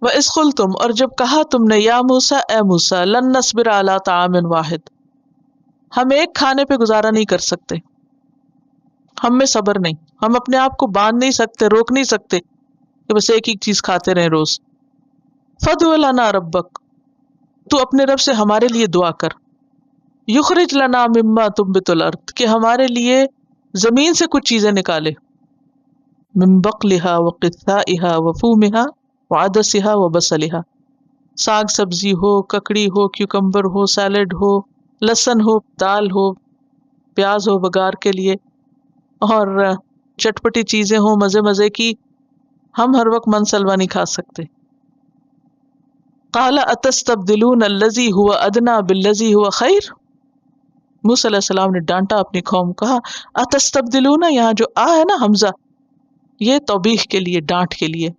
وَإِذْ قُلْتُمْ اور جب کہا تم نے یا موسیٰ اے موسیٰ لن نصبر علی طعام واحد ہم ایک کھانے پہ گزارا نہیں کر سکتے، ہم میں صبر نہیں، ہم اپنے آپ کو باندھ نہیں سکتے، روک نہیں سکتے کہ بس ایک ہی چیز کھاتے رہیں روز. فَادْعُ لَنَا رَبَّكَ تو اپنے رب سے ہمارے لیے دعا کر، یخرج لنا مما تنبت الارض کہ ہمارے لیے زمین سے کچھ چیزیں نکالے، من بقلها وقثائها وفومها وعدسها وبصلها ساگ سبزی ہو، ککڑی ہو، کیوکمبر ہو، سیلڈ ہو، لہسن ہو، دال ہو، پیاز ہو بگار کے لیے، اور چٹپٹی چیزیں ہوں مزے مزے کی. ہم ہر وقت من سلوا نہیں کھا سکتے. قال اتستبدلون الذی هو ادنی بالذی هو خیر موسیٰ علیہ السلام نے ڈانٹا اپنی قوم، کہا اتستبدلون، یہاں جو ہے نا حمزہ، یہ توبیخ کے لیے، ڈانٹ کے لیے،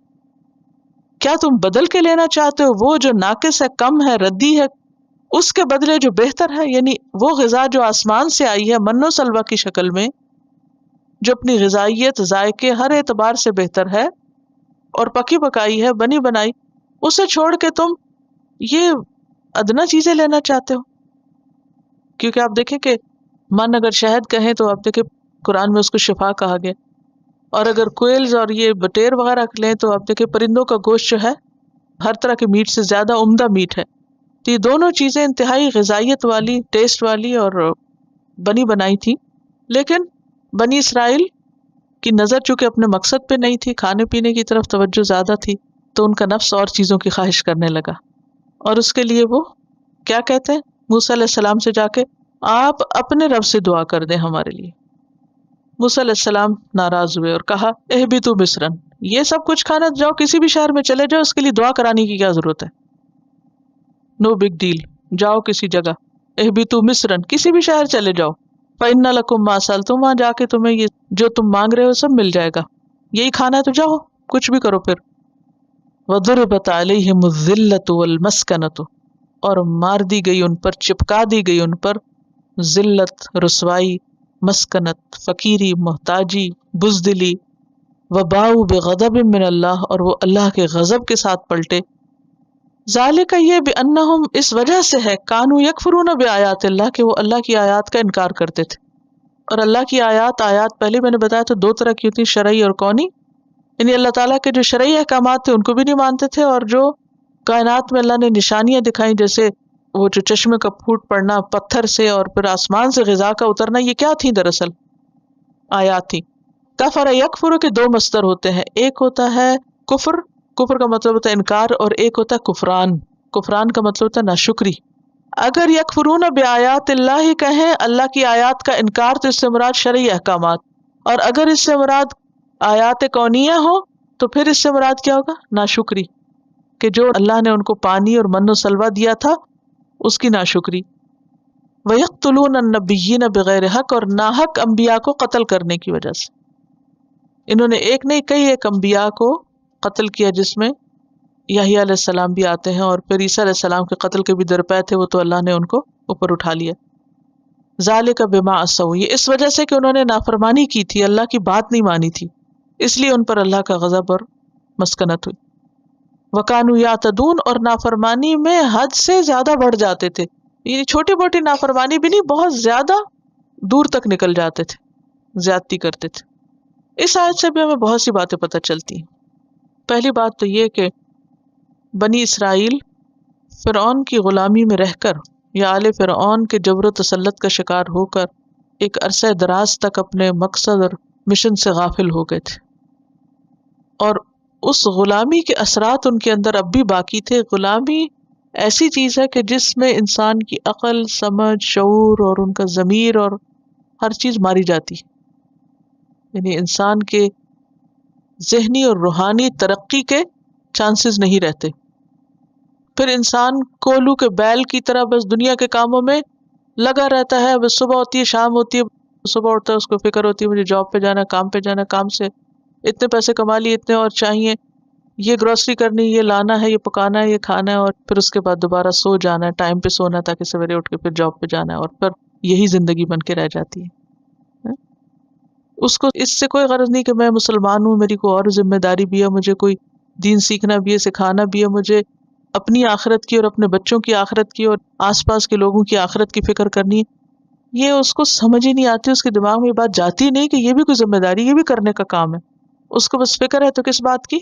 کیا تم بدل کے لینا چاہتے ہو وہ جو ناقص ہے، کم ہے، ردی ہے، اس کے بدلے جو بہتر ہے؟ یعنی وہ غذا جو آسمان سے آئی ہے من و سلوہ کی شکل میں، جو اپنی غذائیت، ذائقے، ہر اعتبار سے بہتر ہے اور پکی پکائی ہے، بنی بنائی، اسے چھوڑ کے تم یہ ادنا چیزیں لینا چاہتے ہو. کیونکہ آپ دیکھیں کہ من اگر شہد کہیں تو آپ دیکھیں قرآن میں اس کو شفا کہا گیا، اور اگر کوئلز اور یہ بٹیر وغیرہ لیں تو آپ دیکھیں پرندوں کا گوشت جو ہے ہر طرح کے میٹ سے زیادہ عمدہ میٹ ہے. تو یہ دونوں چیزیں انتہائی غذائیت والی، ٹیسٹ والی اور بنی بنائی تھی. لیکن بنی اسرائیل کی نظر چونکہ اپنے مقصد پہ نہیں تھی، کھانے پینے کی طرف توجہ زیادہ تھی، تو ان کا نفس اور چیزوں کی خواہش کرنے لگا، اور اس کے لیے وہ کیا کہتے ہیں موسیٰ علیہ السلام سے جا کے، آپ اپنے رب سے دعا کر دیں ہمارے لیے. موسیٰ علیہ السلام ناراض ہوئے اور کہا اہبطوا مصرا، یہ سب کچھ کھانا، جاؤ کسی بھی شہر میں چلے جاؤ، اس کے لیے دعا کرانے کی کیا ضرورت ہے؟ نو بگ ڈیل، جاؤ کسی جگہ، اہبطوا مصرا، کسی بھی شہر چلے جاؤ، فإن لکم ما سألتم، وہاں جا کے تمہیں یہ جو تم مانگ رہے ہو سب مل جائے گا، یہی کھانا ہے تو جاؤ کچھ بھی کرو. پھر وضربت علیہم الذلۃ والمسکنۃ، اور مار دی گئی ان پر، چپکا دی گئی ان پر ذلت، رسوائی، مسکنت، فقیری، محتاجی، بزدلی، وباؤ بغضب من اللہ، اور وہ اللہ کے غضب کے ساتھ پلٹے. ذالک، یہ بانہم، اس وجہ سے ہے، کانوا یکفرون بآیات اللہ، کہ وہ اللہ کی آیات کا انکار کرتے تھے. اور اللہ کی آیات پہلے میں نے بتایا تو دو طرح کی ہوتی، شرعی اور کونی. یعنی اللہ تعالیٰ کے جو شرعی احکامات تھے ان کو بھی نہیں مانتے تھے، اور جو کائنات میں اللہ نے نشانیاں دکھائیں، جیسے وہ جو چشمے کا پھوٹ پڑنا پتھر سے اور پھر آسمان سے غذا کا اترنا، یہ کیا تھی؟ دراصل آیات تھی. کفر یکفر کے دو مصدر ہوتے ہیں، ایک ہوتا ہے کفر، کفر کا مطلب ہوتا ہے انکار، اور ایک ہوتا ہے کفران، کفران کا مطلب ہوتا ہے ناشکری. اگر یکفرون بآیات اللہ کہیں اللہ کی آیات کا انکار تو اس سے مراد شرعی احکامات، اور اگر اس سے مراد آیات کونیہ ہو تو پھر اس سے مراد کیا ہوگا؟ ناشکری، کہ جو اللہ نے ان کو پانی اور من و سلوہ دیا تھا اس کی ناشکری. وَيَقْتُلُونَ النَّبِيِّينَ بِغَيْرِ حق، اور ناحق انبیاء کو قتل کرنے کی وجہ سے. انہوں نے ایک نہیں کئی ایک انبیاء کو قتل کیا، جس میں یحییٰ علیہ السلام بھی آتے ہیں، اور پھر عیسیٰ علیہ السلام کے قتل کے بھی درپے تھے، وہ تو اللہ نے ان کو اوپر اٹھا لیا. ذالک بما عصوا، یہ اس وجہ سے کہ انہوں نے نافرمانی کی تھی، اللہ کی بات نہیں مانی تھی، اس لیے ان پر اللہ کا غضب اور مسکنت ہوئی. وکانوا یعتدون، اور نافرمانی میں حد سے زیادہ بڑھ جاتے تھے، یہ چھوٹی موٹی نافرمانی بھی نہیں، بہت زیادہ دور تک نکل جاتے تھے، زیادتی کرتے تھے. اس آیت سے بھی ہمیں بہت سی باتیں پتہ چلتی ہیں. پہلی بات تو یہ کہ بنی اسرائیل فرعون کی غلامی میں رہ کر یا آل فرعون کے جبر و تسلط کا شکار ہو کر ایک عرصہ دراز تک اپنے مقصد اور مشن سے غافل ہو گئے تھے، اور اس غلامی کے اثرات ان کے اندر اب بھی باقی تھے. غلامی ایسی چیز ہے کہ جس میں انسان کی عقل، سمجھ، شعور اور ان کا ضمیر اور ہر چیز ماری جاتی ہے. یعنی انسان کے ذہنی اور روحانی ترقی کے چانسز نہیں رہتے. پھر انسان کولو کے بیل کی طرح بس دنیا کے کاموں میں لگا رہتا ہے، بس صبح ہوتی ہے شام ہوتی ہے، صبح اٹھتا ہے اس کو فکر ہوتی ہے مجھے جاب پہ جانا، کام پہ جانا، کام سے اتنے پیسے کما لیے، اتنے اور چاہیے، یہ گروسری کرنی، یہ لانا ہے، یہ پکانا ہے، یہ کھانا ہے، اور پھر اس کے بعد دوبارہ سو جانا ہے، ٹائم پہ سونا تاکہ سویرے اٹھ کے پھر جاب پہ جانا ہے، اور پھر یہی زندگی بن کے رہ جاتی ہے. اس کو اس سے کوئی غرض نہیں کہ میں مسلمان ہوں، میری کوئی اور ذمہ داری بھی ہے، مجھے کوئی دین سیکھنا بھی ہے، سکھانا بھی ہے، مجھے اپنی آخرت کی اور اپنے بچوں کی آخرت کی اور آس پاس کے لوگوں کی آخرت کی فکر کرنی ہے، یہ اس کو سمجھ ہی نہیں آتی، اس کے دماغ میں یہ بات جاتی نہیں کہ یہ بھی کوئی ذمہ داری، یہ بھی کرنے کا کام ہے. اس کو بس فکر ہے تو کس بات کی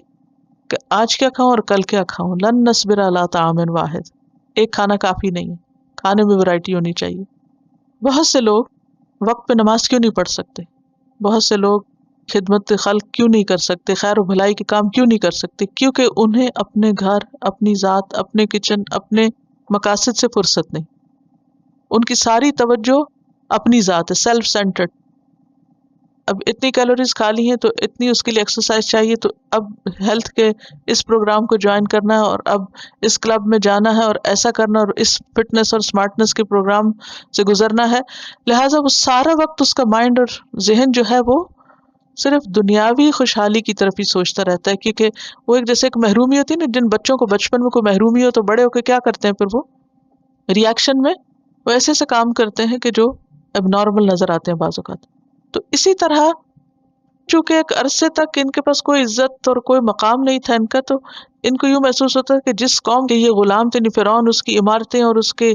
کہ آج کیا کھاؤں اور کل کیا کھاؤں. لن نصبر علی طعام واحد، ایک کھانا کافی نہیں ہے، کھانے میں ورائٹی ہونی چاہیے. بہت سے لوگ وقت پہ نماز کیوں نہیں پڑھ سکتے؟ بہت سے لوگ خدمت خلق کیوں نہیں کر سکتے، خیر و بھلائی کے کام کیوں نہیں کر سکتے؟ کیونکہ انہیں اپنے گھر، اپنی ذات، اپنے کچن، اپنے مقاصد سے فرصت نہیں. ان کی ساری توجہ اپنی ذات ہے، سیلف سینٹرڈ. اب اتنی کیلوریز کھا لی ہیں تو اتنی اس کے لیے ایکسرسائز چاہیے، تو اب ہیلتھ کے اس پروگرام کو جوائن کرنا ہے اور اب اس کلب میں جانا ہے اور ایسا کرنا اور اس فٹنس اور سمارٹنس کے پروگرام سے گزرنا ہے. لہٰذا وہ سارا وقت اس کا مائنڈ اور ذہن جو ہے وہ صرف دنیاوی خوشحالی کی طرف ہی سوچتا رہتا ہے. کیونکہ وہ ایک جیسے ایک محرومی ہوتی ہے نا، جن بچوں کو بچپن میں کوئی محرومی ہو تو بڑے ہو کے کیا کرتے ہیں، پھر وہ ریئیکشن میں وہ ایسے ایسے کام کرتے ہیں کہ جو اب نارمل نظر آتے ہیں بعض اوقات. تو اسی طرح چونکہ ایک عرصے تک ان کے پاس کوئی عزت اور کوئی مقام نہیں تھا ان کا، تو ان کو یوں محسوس ہوتا ہے کہ جس قوم کے یہ غلام تھے، فرعون، اس کی عمارتیں اور اس کے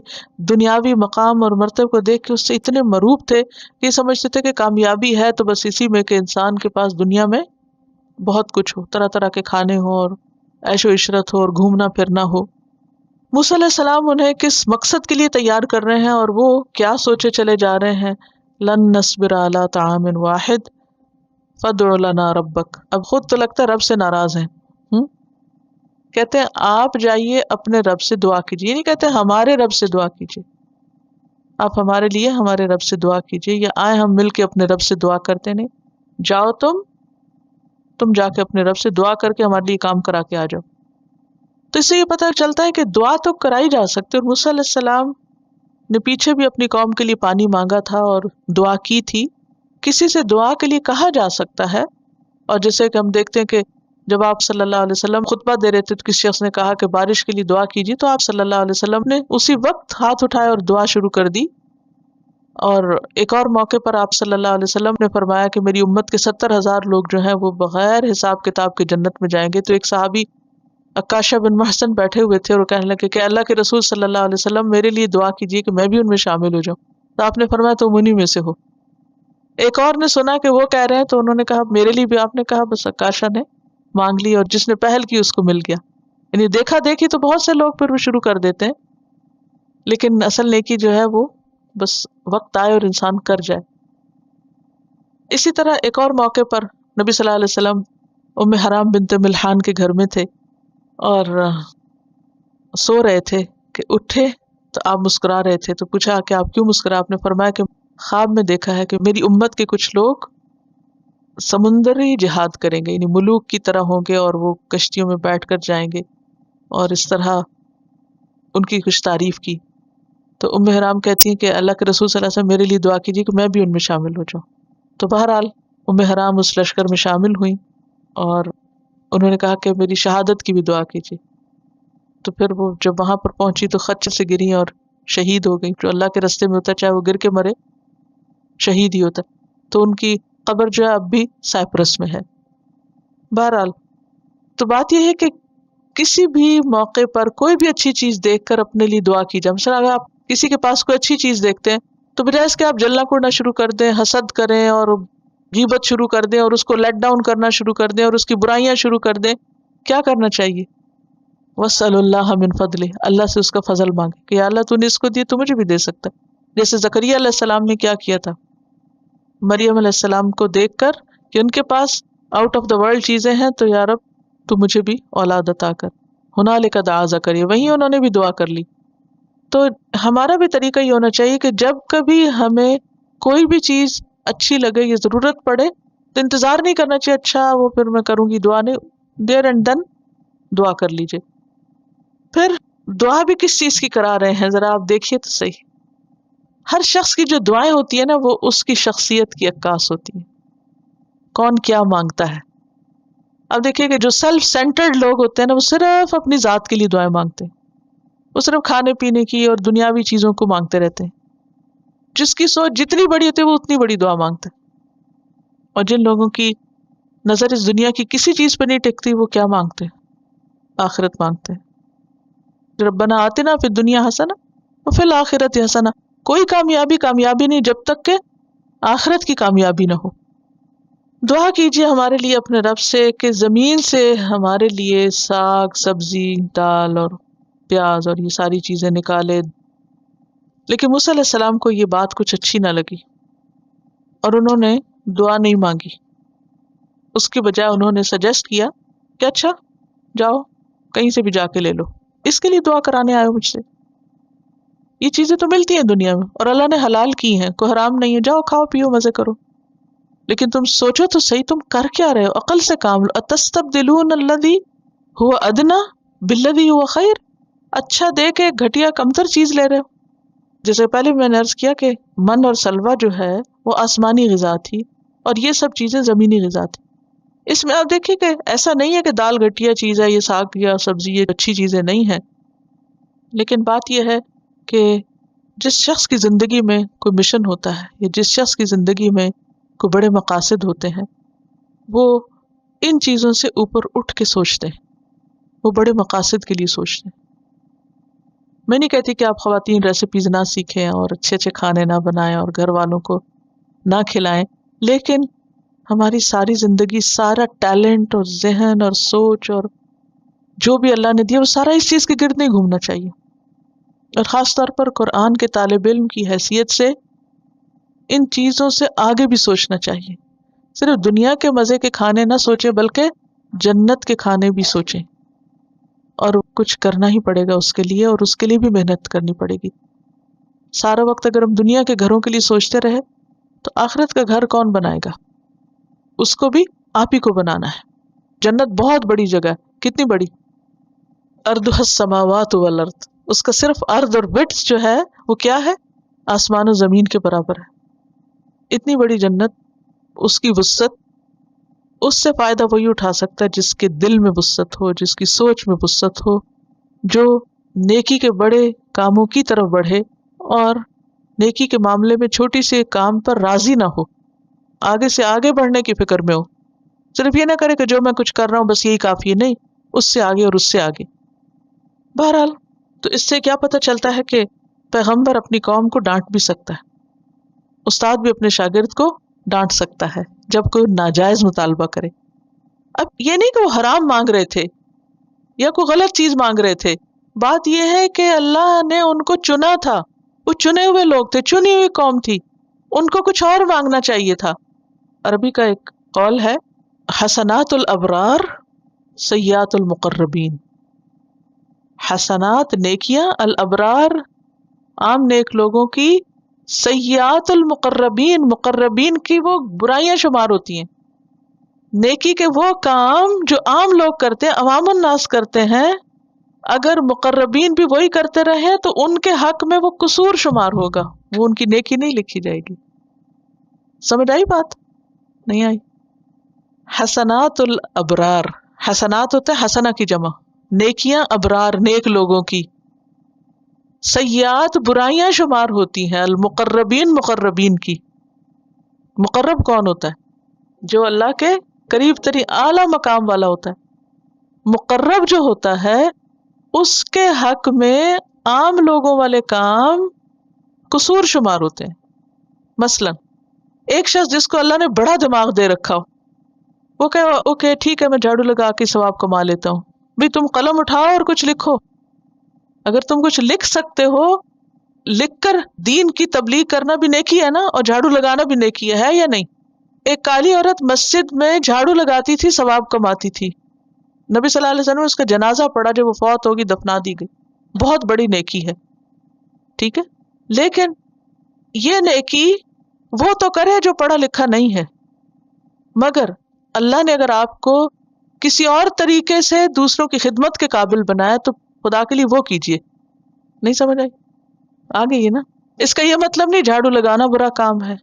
دنیاوی مقام اور مرتبے کو دیکھ کے اس سے اتنے مروب تھے کہ یہ سمجھتے تھے کہ کامیابی ہے تو بس اسی میں کہ انسان کے پاس دنیا میں بہت کچھ ہو، طرح طرح کے کھانے ہوں اور عیش و عشرت ہو اور گھومنا پھرنا ہو. موسیٰ علیہ السلام انہیں کس مقصد کے لیے تیار کر رہے ہیں اور وہ کیا سوچے چلے جا رہے ہیں؟ لن نصبر علی طعام واحد فادع لنا ربک. اب خود تو لگتا ہے رب سے ناراض ہیں. کہتے ہیں آپ جائیے اپنے رب سے دعا کیجیے. یہ نہیں کہتے ہمارے رب سے دعا کیجیے، آپ ہمارے لیے ہمارے رب سے دعا کیجیے، یا آئے ہم مل کے اپنے رب سے دعا کرتے. نہیں، جاؤ تم جا کے اپنے رب سے دعا کر کے ہمارے لیے کام کرا کے آ جاؤ. تو اس سے یہ پتہ چلتا ہے کہ دعا تو کرائی جا سکتے. اور موسیٰ علیہ السلام نے پیچھے بھی اپنی قوم کے لیے پانی مانگا تھا اور دعا کی تھی. کسی سے دعا کے لیے کہا جا سکتا ہے. اور جیسے کہ ہم دیکھتے ہیں کہ جب آپ صلی اللہ علیہ وسلم خطبہ دے رہے تھے تو کسی شخص نے کہا کہ بارش کے لیے دعا کیجیے، تو آپ صلی اللہ علیہ وسلم نے اسی وقت ہاتھ اٹھائے اور دعا شروع کر دی. اور ایک اور موقع پر آپ صلی اللہ علیہ وسلم نے فرمایا کہ میری امت کے 70,000 لوگ جو ہیں وہ بغیر حساب کتاب کے جنت میں جائیں گے. تو ایک صحابی عکاشہ بن محسن بیٹھے ہوئے تھے اور وہ کہنے لگے کہ اللہ کے رسول صلی اللہ علیہ وسلم میرے لیے دعا کیجیے کہ میں بھی ان میں شامل ہو جاؤں. تو آپ نے فرمایا تم انہی میں سے ہو. ایک اور نے سنا کہ وہ کہہ رہے ہیں تو انہوں نے کہا میرے لیے بھی. آپ نے کہا بس عکاشہ نے مانگ لی اور جس نے پہل کی اس کو مل گیا. یعنی دیکھا دیکھی تو بہت سے لوگ پھر وہ شروع کر دیتے ہیں، لیکن اصل نیکی جو ہے وہ بس وقت آئے اور انسان کر جائے. اسی طرح ایک اور موقع پر نبی صلی اللہ علیہ وسلم ام حرام بنت ملحان کے گھر میں تھے اور سو رہے تھے کہ اٹھے تو آپ مسکرا رہے تھے. تو پوچھا کہ آپ کیوں مسکرا؟ آپ نے فرمایا کہ خواب میں دیکھا ہے کہ میری امت کے کچھ لوگ سمندری جہاد کریں گے، یعنی ملوک کی طرح ہوں گے اور وہ کشتیوں میں بیٹھ کر جائیں گے، اور اس طرح ان کی کچھ تعریف کی. تو ام حرام کہتی ہیں کہ اللہ کے رسول صلی اللہ علیہ وسلم میرے لیے دعا کیجیے کہ میں بھی ان میں شامل ہو جاؤں. تو بہرحال ام حرام اس لشکر میں شامل ہوئیں اور انہوں نے کہا کہ میری شہادت کی بھی دعا کیجیے. تو پھر وہ جب وہاں پر پہنچی تو خچر سے گری اور شہید ہو گئی. جو اللہ کے راستے میں ہوتا ہے چاہے وہ گر کے مرے شہید ہی ہوتا ہے. تو ان کی قبر جو ہے اب بھی سائپرس میں ہے. بہرحال تو بات یہ ہے کہ کسی بھی موقع پر کوئی بھی اچھی چیز دیکھ کر اپنے لیے دعا کی جائے. مثلا اگر آپ کسی کے پاس کوئی اچھی چیز دیکھتے ہیں تو بجائے اس کے آپ جلنا کوڑنا شروع کر دیں، حسد کریں اور غیبت شروع کر دیں اور اس کو لیٹ ڈاؤن کرنا شروع کر دیں اور اس کی برائیاں شروع کر دیں. کیا کرنا چاہیے؟ وَاسْأَلُ اللَّهَ مِن فَضْلِهِ، اللہ سے اس کا فضل مانگے کہ یا اللہ تو نے اس کو دی تو مجھے بھی دے سکتا ہے. جیسے زکریا علیہ السلام نے کیا کیا تھا، مریم علیہ السلام کو دیکھ کر کہ ان کے pass out of the world چیزیں ہیں تو یا رب تو مجھے بھی اولاد عطا کر. ہنالک دعا زکریا، وہیں انہوں نے بھی دعا کر لی. تو ہمارا بھی طریقہ یہ ہونا چاہیے کہ جب کبھی ہمیں کوئی بھی چیز اچھی لگے یا ضرورت پڑے تو انتظار نہیں کرنا چاہیے اچھا وہ پھر میں کروں گی، دعا نہیں، دیر اینڈ دن دعا کر لیجیے. پھر دعا بھی کس چیز کی کرا رہے ہیں ذرا آپ دیکھیے تو صحیح. ہر شخص کی جو دعائیں ہوتی ہیں نا وہ اس کی شخصیت کی عکاس ہوتی ہیں، کون کیا مانگتا ہے. اب دیکھیے کہ جو سیلف سینٹرڈ لوگ ہوتے ہیں نا وہ صرف اپنی ذات کے لیے دعائیں مانگتے ہیں، وہ صرف کھانے پینے کی اور دنیاوی چیزوں کو مانگتے رہتے ہیں. جس کی سوچ جتنی بڑی ہوتی ہے وہ اتنی بڑی دعا مانگتا ہے. اور جن لوگوں کی نظر اس دنیا کی کسی چیز پہ نہیں ٹکتی وہ کیا مانگتے ہیں؟ آخرت مانگتے ہیں، ربنا آتنا فی الدنیا حسنہ وفی الآخرۃ حسنہ. کوئی کامیابی نہیں جب تک کہ آخرت کی کامیابی نہ ہو. دعا کیجیے ہمارے لیے اپنے رب سے کہ زمین سے ہمارے لیے ساگ سبزی دال اور پیاز اور یہ ساری چیزیں نکالے. لیکن موسیٰ علیہ السلام کو یہ بات کچھ اچھی نہ لگی اور انہوں نے دعا نہیں مانگی. اس کے بجائے انہوں نے سجیسٹ کیا کہ اچھا جاؤ کہیں سے بھی جا کے لے لو، اس کے لیے دعا کرانے آئے مجھ سے. یہ چیزیں تو ملتی ہیں دنیا میں اور اللہ نے حلال کی ہیں، کوئی حرام نہیں ہے، جاؤ کھاؤ پیو مزے کرو. لیکن تم سوچو تو صحیح، تم کر کیا رہے ہو؟ عقل سے کام لو. اتستبدلون الذی هو ادنی بالذی هو خیر. اچھا دے کے گھٹیا کمتر چیز لے رہے ہو. جیسے پہلے میں نے عرض کیا کہ من اور سلوہ جو ہے وہ آسمانی غذا تھی اور یہ سب چیزیں زمینی غذا تھی. اس میں آپ دیکھیے کہ ایسا نہیں ہے کہ دال گھٹیا چیز ہے، یہ ساگ یا سبزی یہ اچھی چیزیں نہیں ہیں. لیکن بات یہ ہے کہ جس شخص کی زندگی میں کوئی مشن ہوتا ہے یا جس شخص کی زندگی میں کوئی بڑے مقاصد ہوتے ہیں، وہ ان چیزوں سے اوپر اٹھ کے سوچتے ہیں، وہ بڑے مقاصد کے لیے سوچتے ہیں. میں نہیں کہتی کہ آپ خواتین ریسیپیز نہ سیکھیں اور اچھے اچھے کھانے نہ بنائیں اور گھر والوں کو نہ کھلائیں، لیکن ہماری ساری زندگی، سارا ٹیلنٹ اور ذہن اور سوچ اور جو بھی اللہ نے دیا وہ سارا اس چیز کے گرد نہیں گھومنا چاہیے. اور خاص طور پر قرآن کے طالب علم کی حیثیت سے ان چیزوں سے آگے بھی سوچنا چاہیے. صرف دنیا کے مزے کے کھانے نہ سوچیں بلکہ جنت کے کھانے بھی سوچیں، اور کچھ کرنا ہی پڑے گا اس کے لیے، اور اس کے لیے بھی محنت کرنی پڑے گی. سارا وقت اگر ہم دنیا کے گھروں کے لیے سوچتے رہے تو آخرت کا گھر کون بنائے گا؟ اس کو بھی آپ ہی کو بنانا ہے. جنت بہت بڑی جگہ ہے. کتنی بڑی؟ ارضها السماوات والارض. اس کا صرف ارض اور بٹس جو ہے وہ کیا ہے؟ آسمان و زمین کے برابر ہے. اتنی بڑی جنت، اس کی وسعت، اس سے فائدہ وہی اٹھا سکتا ہے جس کے دل میں وسعت ہو، جس کی سوچ میں وسعت ہو، جو نیکی کے بڑے کاموں کی طرف بڑھے اور نیکی کے معاملے میں چھوٹی سے کام پر راضی نہ ہو، آگے سے آگے بڑھنے کی فکر میں ہو. صرف یہ نہ کرے کہ جو میں کچھ کر رہا ہوں بس یہی کافی ہے، نہیں، اس سے آگے اور اس سے آگے. بہرحال تو اس سے کیا پتہ چلتا ہے کہ پیغمبر اپنی قوم کو ڈانٹ بھی سکتا ہے، استاد بھی اپنے شاگرد کو ڈانٹ سکتا ہے جب کوئی ناجائز مطالبہ کرے. اب یہ نہیں کہ وہ حرام مانگ رہے تھے یا کوئی غلط چیز مانگ رہے تھے، بات یہ ہے کہ اللہ نے ان کو چنا تھا، وہ چنے ہوئے لوگ تھے، چنی ہوئی قوم تھی، ان کو کچھ اور مانگنا چاہیے تھا. عربی کا ایک قول ہے، حسنات الابرار سیئات المقربین. حسنات نیکیاں، الابرار عام نیک لوگوں کی، سیئات المقربین مقربین کی وہ برائیاں شمار ہوتی ہیں. نیکی کے وہ کام جو عام لوگ کرتے ہیں، عوام الناس کرتے ہیں، اگر مقربین بھی وہی کرتے رہے تو ان کے حق میں وہ قصور شمار ہوگا، وہ ان کی نیکی نہیں لکھی جائے گی. سمجھ آئی بات؟ نہیں آئی؟ حسنات الابرار، حسنات ہوتے ہیں حسنہ کی جمع، نیکیاں ابرار نیک لوگوں کی، سیئات برائیاں شمار ہوتی ہیں، المقربین مقربین کی. مقرب کون ہوتا ہے؟ جو اللہ کے قریب ترین اعلیٰ مقام والا ہوتا ہے. مقرب جو ہوتا ہے اس کے حق میں عام لوگوں والے کام قصور شمار ہوتے ہیں. مثلا ایک شخص جس کو اللہ نے بڑا دماغ دے رکھا ہو، وہ کہ اوکے ٹھیک ہے میں جھاڑو لگا کے ثواب کما لیتا ہوں. بھی تم قلم اٹھاؤ اور کچھ لکھو. اگر تم کچھ لکھ سکتے ہو، لکھ کر دین کی تبلیغ کرنا بھی نیکی ہے نا، اور جھاڑو لگانا بھی نیکی ہے یا نہیں؟ ایک کالی عورت مسجد میں جھاڑو لگاتی تھی، ثواب کماتی تھی. نبی صلی اللہ علیہ وسلم نے اس کا جنازہ پڑھا، جب وہ فوت ہوگی دفنا دی گئی. بہت بڑی نیکی ہے، ٹھیک ہے. لیکن یہ نیکی وہ تو کرے جو پڑھا لکھا نہیں ہے، مگر اللہ نے اگر آپ کو کسی اور طریقے سے دوسروں کی خدمت کے قابل بنایا تو خدا کے لیے وہ کیجیے. نہیں سمجھ آئی؟ آ گئی ہے نا؟ اس کا یہ مطلب نہیں جھاڑو لگانا برا کام ہے،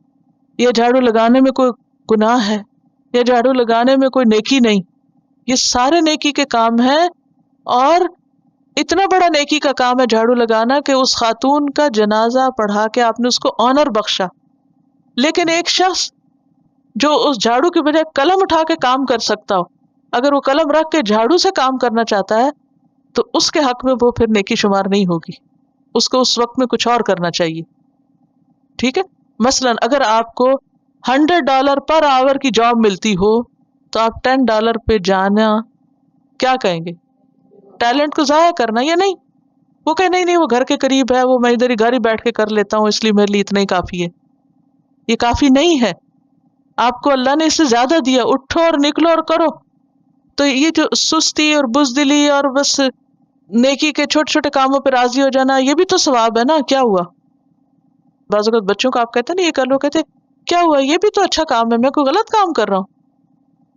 یا جھاڑو لگانے میں کوئی گناہ ہے، یا جھاڑو لگانے میں کوئی نیکی نہیں. یہ سارے نیکی کے کام ہیں، اور اتنا بڑا نیکی کا کام ہے جھاڑو لگانا کہ اس خاتون کا جنازہ پڑھا کے آپ نے اس کو آنر بخشا. لیکن ایک شخص جو اس جھاڑو کی بجائے قلم اٹھا کے کام کر سکتا ہو، اگر وہ قلم رکھ کے جھاڑو سے کام کرنا چاہتا ہے تو اس کے حق میں وہ پھر نیکی شمار نہیں ہوگی، اس کو اس وقت میں کچھ اور کرنا چاہیے. ٹھیک ہے، مثلاً اگر آپ کو $100 پر آور کی جاب ملتی ہو تو آپ $10 پہ جانا کیا کہیں گے؟ ٹیلنٹ کو ضائع کرنا یا نہیں؟ وہ کہ نہیں نہیں وہ گھر کے قریب ہے، وہ میں ادھر ہی گھر ہی بیٹھ کے کر لیتا ہوں، اس لیے میرے لیے اتنا ہی کافی ہے. یہ کافی نہیں ہے، آپ کو اللہ نے اس سے زیادہ دیا، اٹھو اور نکلو اور کرو. تو یہ جو سستی اور بزدلی اور بس نیکی کے چھوٹے چھوٹے کاموں پہ راضی ہو جانا، یہ بھی تو ثواب ہے نا. کیا ہوا؟ بعض اوقات بچوں کو آپ کہتے ہیں نا یہ کر لو، کہتے کیا ہوا، یہ بھی تو اچھا کام ہے، میں کوئی غلط کام کر رہا ہوں.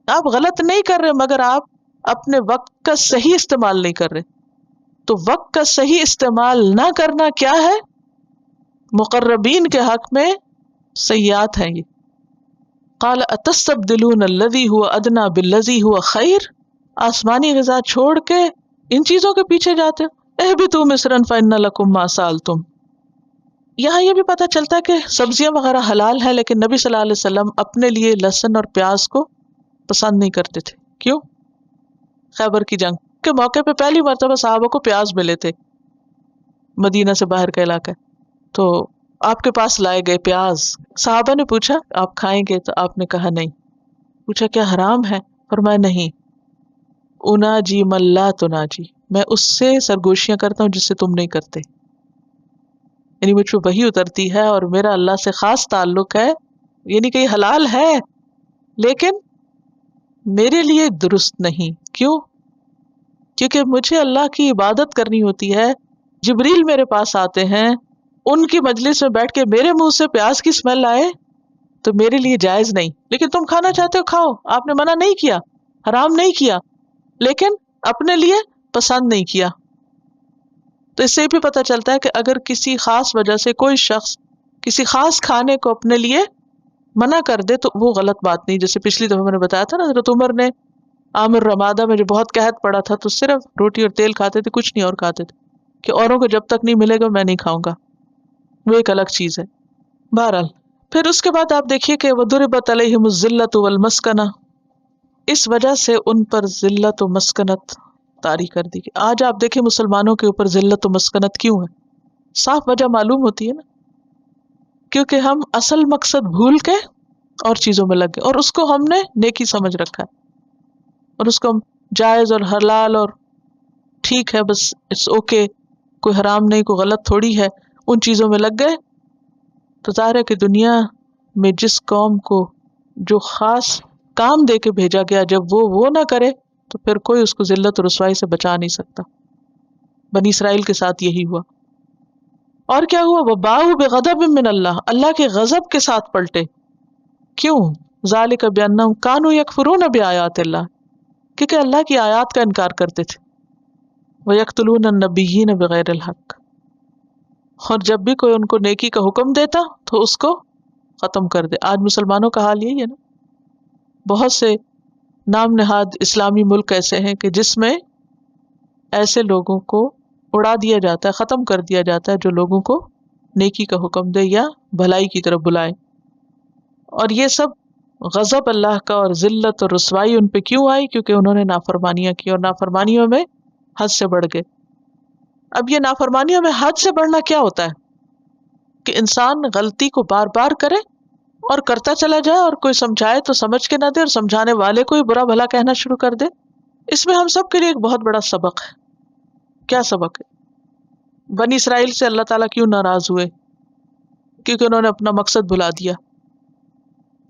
آپ غلط نہیں کر رہے، مگر آپ اپنے وقت کا صحیح استعمال نہیں کر رہے. تو وقت کا صحیح استعمال نہ کرنا کیا ہے؟ مقربین کے حق میں سیئات ہیں یہ. قال اتستبدلون الذی هو ادنی بالذی هو خیر، آسمانی غذا چھوڑ کے ان چیزوں کے پیچھے جاتے ہو. اہبطوا مصرا فإن لکم ما سألتم. یہاں یہ بھی پتہ چلتا ہے کہ سبزیاں وغیرہ حلال ہے، لیکن نبی صلی اللہ علیہ وسلم اپنے لیے لہسن اور پیاز کو پسند نہیں کرتے تھے. کیوں؟ خیبر کی جنگ کے موقع پہ پہلی مرتبہ صحابہ کو پیاز ملے تھے، مدینہ سے باہر کا علاقہ، تو آپ کے پاس لائے گئے پیاز. صحابہ نے پوچھا آپ کھائیں گے؟ تو آپ نے کہا نہیں. پوچھا کیا حرام ہے؟ فرمایا نہیں. اناجی من لا تناجی، میں اس سے سرگوشیاں کرتا ہوں جس سے تم نہیں کرتے. یعنی مجھ پہ وحی اترتی ہے اور میرا اللہ سے خاص تعلق ہے، یعنی کہ یہ حلال ہے لیکن میرے لیے درست نہیں. کیوں؟ کیونکہ مجھے اللہ کی عبادت کرنی ہوتی ہے. جبریل میرے پاس آتے ہیں، ان کی مجلس میں بیٹھ کے میرے منہ سے پیاز کی اسمیل آئے تو میرے لیے جائز نہیں. لیکن تم کھانا چاہتے ہو کھاؤ، آپ نے منع نہیں کیا، حرام نہیں کیا، لیکن اپنے لیے پسند نہیں کیا. تو اس سے بھی پتہ چلتا ہے کہ اگر کسی خاص وجہ سے کوئی شخص کسی خاص کھانے کو اپنے لیے منع کر دے تو وہ غلط بات نہیں. جیسے پچھلی دفعہ میں نے بتایا تھا نا، حضرت عمر نے عامر رمادہ میں جو بہت قحط پڑا تھا تو صرف روٹی اور تیل کھاتے تھے، کچھ نہیں اور کھاتے تھے، کہ اوروں کو جب تک نہیں ملے گا میں نہیں کھاؤں گا. وہ ایک الگ چیز ہے. بہرحال پھر اس کے بعد آپ دیکھیے کہ وَضُرِبَتْ عَلَيْهِمُ الذِّلَّةُ وَالْمَسْكَنَةُ، اس وجہ سے ان پر ذلت و مسکنت طاری کر دی گئی. آج آپ دیکھیں مسلمانوں کے اوپر ذلت و مسکنت کیوں ہے؟ صاف وجہ معلوم ہوتی ہے نا، کیونکہ ہم اصل مقصد بھول کے اور چیزوں میں لگ گئے، اور اس کو ہم نے نیکی سمجھ رکھا ہے، اور اس کو ہم جائز اور حلال اور ٹھیک ہے، بس اٹس اوکے، کوئی حرام نہیں، کوئی غلط تھوڑی ہے، ان چیزوں میں لگ گئے. تو ظاہر ہے کہ دنیا میں جس قوم کو جو خاص کام دے کے بھیجا گیا، جب وہ نہ کرے تو پھر کوئی اس کو ذلت اور رسوائی سے بچا نہیں سکتا. بنی اسرائیل کے ساتھ یہی ہوا. اور کیا ہوا؟ وَبَاءُوا بِغَضَبٍ مِّنَ اللَّهِ، اللہ کے غضب کے ساتھ پلٹے. کیوں؟ ذَلِكَ بِأَنَّهُمْ كَانُوا يَكْفُرُونَ بِآيَاتِ اللَّهِ، کیونکہ اللہ کی آیات کا انکار کرتے تھے. وَيَقْتُلُونَ النَّبِيِّينَ بِغَيْرِ الْحَقِّ، اور جب بھی کوئی ان کو نیکی کا حکم دیتا تو اس کو ختم کر دے. آج مسلمانوں کا حال یہی ہے نا. بہت سے نام نہاد اسلامی ملک ایسے ہیں کہ جس میں ایسے لوگوں کو اڑا دیا جاتا ہے، ختم کر دیا جاتا ہے جو لوگوں کو نیکی کا حکم دے یا بھلائی کی طرف بلائے. اور یہ سب غضب اللہ کا اور ذلت اور رسوائی ان پہ کیوں آئی؟ کیونکہ انہوں نے نافرمانیاں کی، اور نافرمانیوں میں حد سے بڑھ گئے. اب یہ نافرمانیوں میں حد سے بڑھنا کیا ہوتا ہے؟ کہ انسان غلطی کو بار بار کرے اور کرتا چلا جائے، اور کوئی سمجھائے تو سمجھ کے نہ دے، اور سمجھانے والے کو ہی برا بھلا کہنا شروع کر دے. اس میں ہم سب کے لیے ایک بہت بڑا سبق ہے. کیا سبق ہے؟ بنی اسرائیل سے اللہ تعالیٰ کیوں ناراض ہوئے؟ کیونکہ انہوں نے اپنا مقصد بھلا دیا.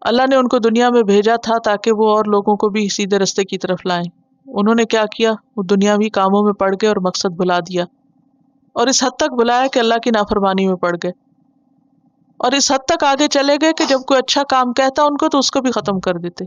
اللہ نے ان کو دنیا میں بھیجا تھا تاکہ وہ اور لوگوں کو بھی سیدھے رستے کی طرف لائیں. انہوں نے کیا کیا؟ وہ دنیاوی کاموں میں پڑ گئے اور مقصد بھلا دیا، اور اس حد تک بلایا کہ اللہ کی نافرمانی میں پڑ گئے، اور اس حد تک آگے چلے گئے کہ جب کوئی اچھا کام کہتا ان کو تو اس کو بھی ختم کر دیتے.